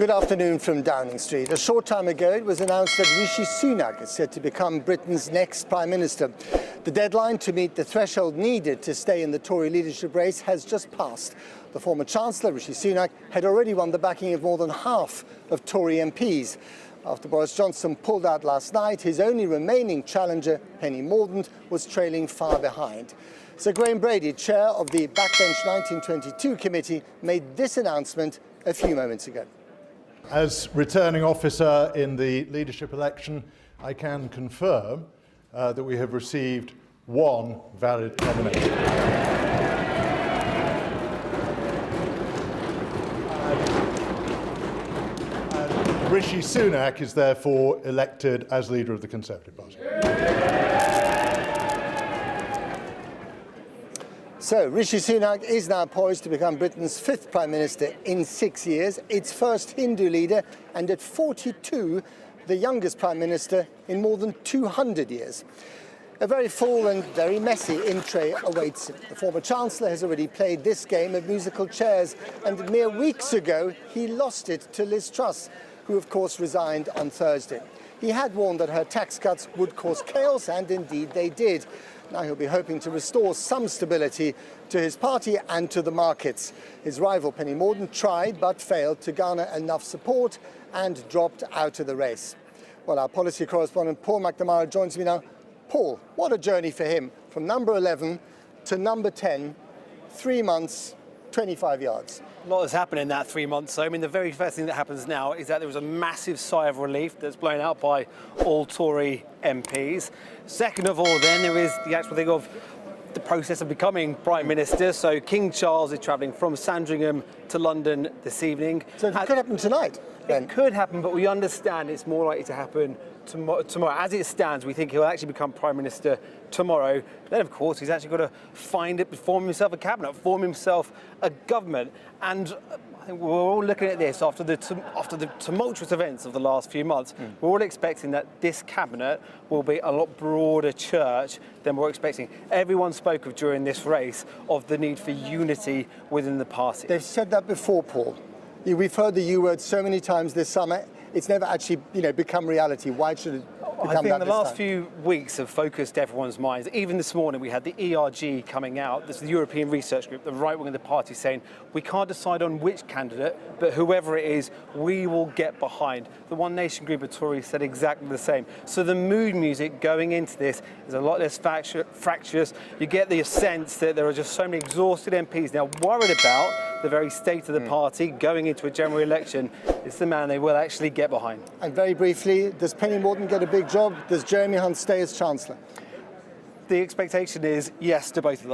Good afternoon from Downing Street. A short time ago, it was announced that Rishi Sunak is set to become Britain's next Prime Minister. The deadline to meet the threshold needed to stay in the Tory leadership race has just passed. The former Chancellor, Rishi Sunak, had already won the backing of more than half of Tory MPs. After Boris Johnson pulled out last night, his only remaining challenger, Penny Mordaunt, was trailing far behind. Sir Graham Brady, chair of the Backbench 1922 committee, made this announcement a few moments ago. As returning officer in the leadership election, I can confirm that we have received one valid nomination. And Rishi Sunak is therefore elected as leader of the Conservative Party. So, Rishi Sunak is now poised to become Britain's fifth Prime Minister in 6 years, its first Hindu leader, and at 42, the youngest Prime Minister in more than 200 years. A very full and very messy in-tray awaits him. The former Chancellor has already played this game of musical chairs, and mere weeks ago, he lost it to Liz Truss, who of course resigned on Thursday. He had warned that her tax cuts would cause chaos, and indeed they did. Now he'll be hoping to restore some stability to his party and to the markets. His rival Penny Mordaunt tried but failed to garner enough support and dropped out of the race. Well, our policy correspondent Paul McNamara joins me now. Paul, what a journey for him, from number 11 to number 10, 3 months, 25 yards. A lot has happened in that 3 months. So, I mean, the very first thing that happens now is that there was a massive sigh of relief that's blown out by all Tory MPs. Second of all, then, there is the actual thing of the process of becoming Prime Minister. So King Charles is travelling from Sandringham to London this evening. So it could happen tonight, then? It could happen, but we understand it's more likely to happen tomorrow. As it stands, we think he'll actually become Prime Minister tomorrow. Then, of course, he's actually got to form himself a cabinet, form himself a government. And I think we're all looking at this after the tumultuous events of the last few months. We're all expecting that this cabinet will be a lot broader church than we're expecting. Everyone spoke of during this race of the need for unity within the party. They've said that before, Paul. We've heard the U word so many times this summer. It's never actually, become reality. Why should it become that? I think the last time? few weeks have focused everyone's minds. Even this morning, we had the ERG coming out. This is the European Research Group, the right wing of the party, saying we can't decide on which candidate, but whoever it is, we will get behind. The One Nation group of Tories said exactly the same. So the mood music going into this is a lot less fractious. You get the sense that there are just so many exhausted MPs now worried about the very state of the party going into a general election. It's the man they will actually get behind. And very briefly, does Penny Mordaunt get a big job? Does Jeremy Hunt stay as Chancellor? The expectation is yes to both of those.